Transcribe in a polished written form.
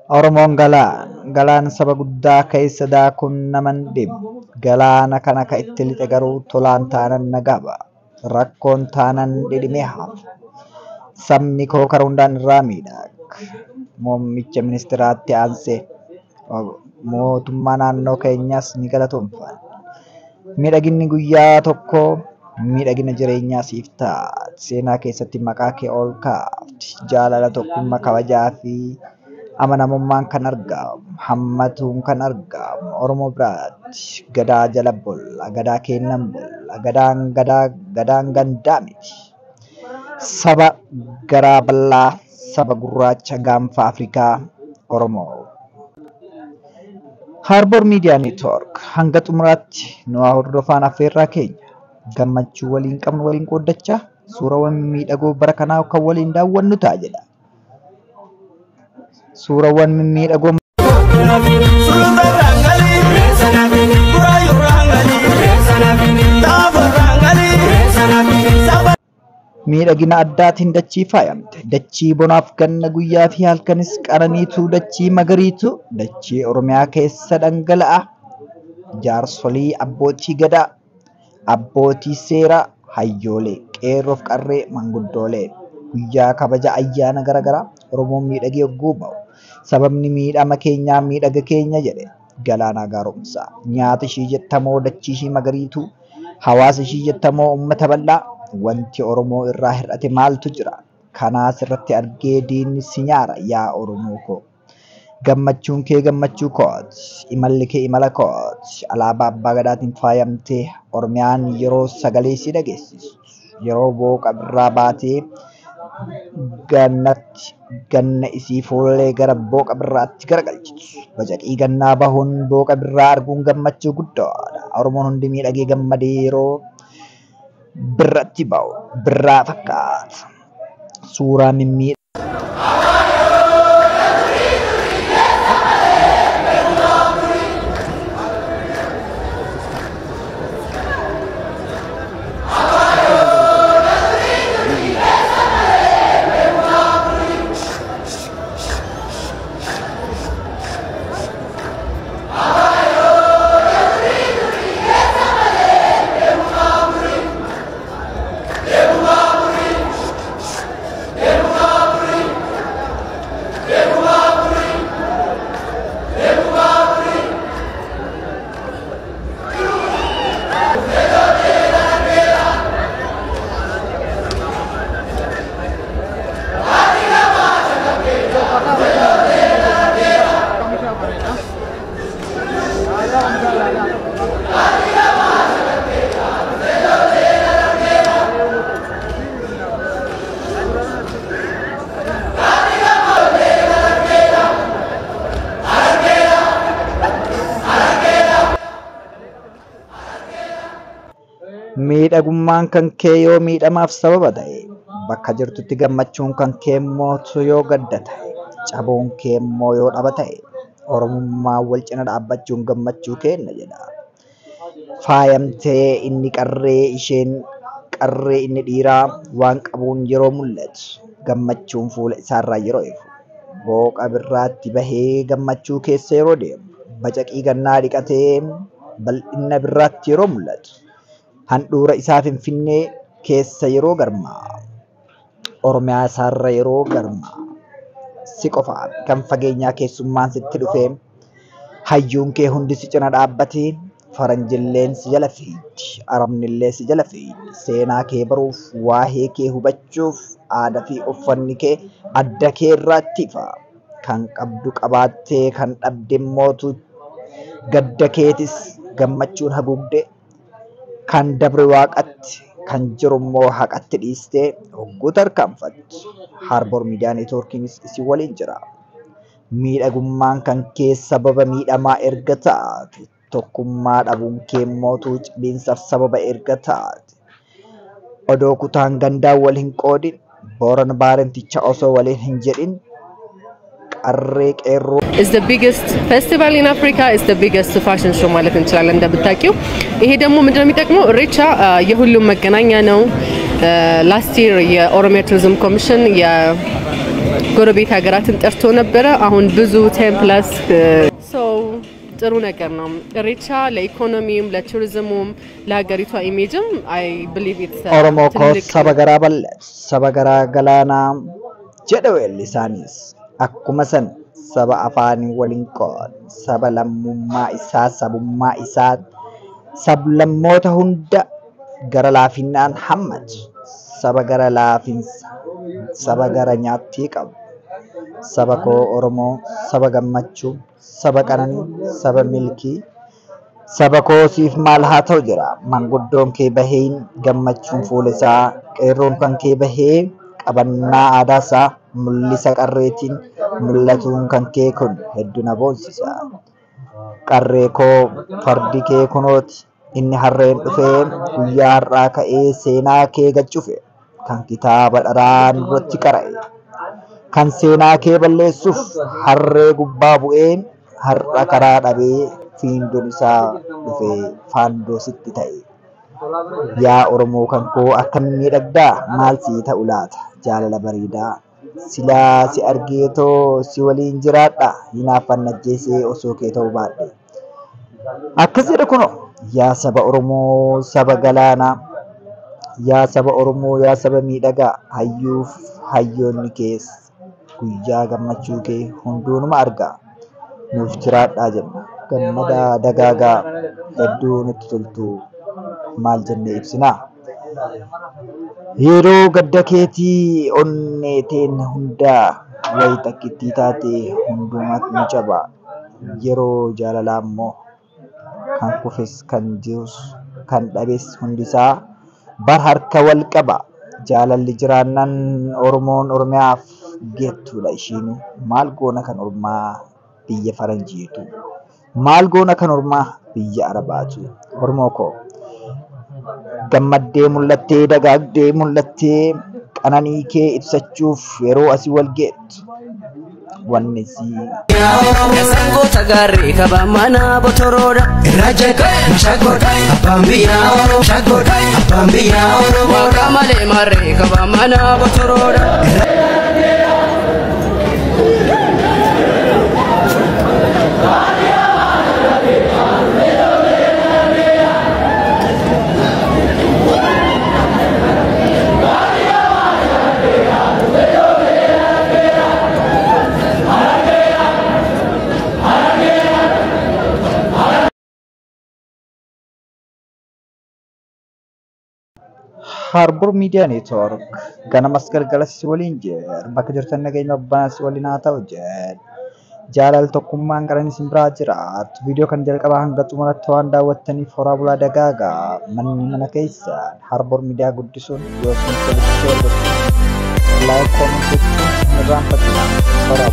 Oromoon galaan saba guddaa keessa daakuun naman dhibu. Galaana kana ka itti lixe garuu tolaan taanan nagaba. Rakkoon taanan dhidhimee hafa. Sabni koo karaa hundaan irraa miidhaga. Muummicha ministeeraatti aansee mootummaa naannoo keenyaas ni galatoomfanna. Miidhaginni guyyaa tokkoo miidhagina jireenyaa siif ta'a. Seenaa keessatti maqaa kee ol kaafti. Jaalala tokkummaa kabajaa fi amanamummaan kan argamu. Hammatuun kan argamu. Oromoo biratti gadaa jala bulla. Gadaa kennan bulla. Gadaan gandaa miti. Saba garaa bal'aa, saba gurraacha gaanfa Afrikaa Oromoo. Harbor Media Network hanga xumuraatti nu hordofaan affeerraa keenya. Gammachuu waliin qabnu waliin qooddachaa suurawwan miidhagoo bara kanaa kan waliin daawwannu ta'a jedha. Suurawwan miidhagoo miidhagina addaatiin dachii faayamte. Dachii bonaaf ganna guyyaa fi halkanis qaraniitu dachii magariitu dachii Oromiyaa keessa dhangala'a. Jaarsolii abbootii gadaa, abbootii seeraa, hayyoolee, qeerroof qarree, manguddoolee guyyaa kabaja ayyaana garaagaraa Oromoon miidhagee hogguu ba'u. Sababni miidhama keenyaa miidhaga keenya jedhe Galaanaa Gaaromsaa. Nyaata ishii jettamoo dachii ishii magariitu, hawaasa ishii jettamoo uummata bal'aa. Wanti Oromoo irraa hir'ate maaltu jira? Kanaas irratti argee diinni si nyaara yaa Oromoo koo. Gammachuun kee gammachuu kooti. Imalli kee imala kooti. Alaabaa abbaa gadaatiin faayamtee Oromiyaan yeroo sagalee si dhageessisu. Yeroo booqa birraa baatee ganna isii fuullee gara booqa birraatti garagalchitu. Bacaqii gannaa bahuun booqa birraa arguun gammachuu guddaadha. Oromoon hundi miidhagee gammadee yeroo birratti ba'u birraa fakkaata. Suuraa mimmiidha. Miidhagummaan kan kee yoo miidhamaaf sababa ta'e, bakka jirtutti gammachuun kan kee immoo yoo gadda ta'e, caboon kee immoo yoo dhaba ta'e, Oromummaan wal cina dhaabbachuun gammachuu kenna jedha. Faayamtee inni qarree isheen qarree inni dhiiraa waan qabuun yeroo mul'atu, gammachuun fuula isaarraa yeroo ifu, booqa birraatti bahee gammachuu keessa yeroo deemu, bacaqii gannaa dhiqatee bal'ina birraatti yeroo mul'atu. Handhuura isaa Finfinnee keessa yeroo garmaa, Oromiyaa isaarra yeroo garmaa, si qofaa kan fageenyaa keessummaan sitti dhufee, hayyuun kee hundi si cina dhaabbatee, faranjilleen si jala fiigdi, arabnillee si jala fiigdi. Seenaa kee baruuf, waa'ee kee hubachuuf, aadaa fi uffanni kee adda kee irraatti ifa. Kan qabdu qabaattee kan dhabde mootu gadda keetis gammachuun haguugde. Kan dabre waaqatti kan jiru immoo haqatti dhiistee hogguu tarkaanfattu. Harbor Media Networkiinis isin waliin jira. Miidhagummaan kan kee sababa miidhamaa erga taate, tokkummaa dhabuun kee immoo cibiinsaaf sababa erga taate, odoo kutaan gandaa wal hin qoodin, Booran Baarenticha osoo waliin hin jedhin, qarree qeerroo It's the biggest festival in Africa. It's the biggest fashion show ማለት እንችላለን እንደምታውቂው። ይሄ ደግሞ ምንድነው የሚጠቅመው? ኢሬቻ የሁሉም መገናኛ ነው። ላስት ይር የኦሮሚያ ቱሪዝም ኮሚሽን ጎረቤት ሀገራትን ጠርቶ ነበረ። አሁን ብዙ 10 ፕላስ ጥሩ ነገር ነው። ኢሬቻ ለኢኮኖሚም ለቱሪዝሙም ለሀገሪቷ ኢሜጅም አይ ቢሊቭ ኢትስ ኦሮሞ ኮ ሰበገራ በለ ሰበገራ ገላና ጀደው ልሳኒስ akkuma san saba afaanii waliin qoon saba lammummaa isaa sabummaa isaa sablammoota hunda gara laafinnaan hammatu saba gara laafinsa saba gara nyaattii qabu saba koo Oromoo saba gammachuu saba qananii saba milkii saba koo siif maal haa ta'u jira manguddoon kee baheen gammachuun fuula isaa qeerroon kan kee bahee qabannaa aadaa isaa mul'isa qarreetiin mul'atuun kan kee kun hedduu na boonsisa qarree koo fardi kee kunooti inni harreen dhufee guyyaa har'aa ka'ee seenaa kee gachuufe kan kitaaba dharaan irratti qara'e kan seenaa kee balleessuuf harree gubbaa bu'ee har'a karaa dhabee fiindoon isaa dhufee faandoo sitti ta'e yaa Oromoo kan koo akkamiin miidhagdaa maal sii ta'u laata jaalala bareedaa silaa si argeetoo si waliin jiraadha hinaafan ajjeesee osoo kee ta'uu baadhe akkas jedha kuno yaa saba Oromoo saba galaanaa yaa saba Oromoo yaa saba miidhagaa hayyuuf hayyoonni kees guyyaa gammachuu kee hunduunuma argaa nuuf jiraadhaa jenna gammadaa dagaagaa hedduu nutti toltu maal jennee ibsinaa yeroo gadda keetii onneeteen hundaa wayi takkittii taatee hundumaatti ni caba yeroo jaalalaa immoo kan kufes kan jirus kan dhabes hundisaa bar harka wal qaba jaalalli jiraannan Oromoon Oromiyaaf geettuudha ishiinu maal goona kan Oromaa biyya faranjiitu maal goona kan Oromaa biyya Arabaatu Oromoo koo gammaddee mul'attee dagaagdee mul'attee qananii kee ibsachuuf yeroo asii wal geettu wanni si Sangoota gaarii kaba mana botoroodha irraa shagoodha abbaan biyyaa Oromoo shagoodha abbaan biyyaa Oromoo waaqa malee marree kaba mana botoroodha. Harbor Media Network ganama galgala si waliin jira bakka jirtan nageenya abbaan si waliin haa ta'u jaalala tokkummaan qaran isin biraa jiraatu viidiyoo kan jalqabaa hanga xumuraatti waan daawwattaniif horaa bulaa dagaagaa manni mana keessa Harbor Media guddisuun yoo isin tolchee like comment section irraan fakkii horaa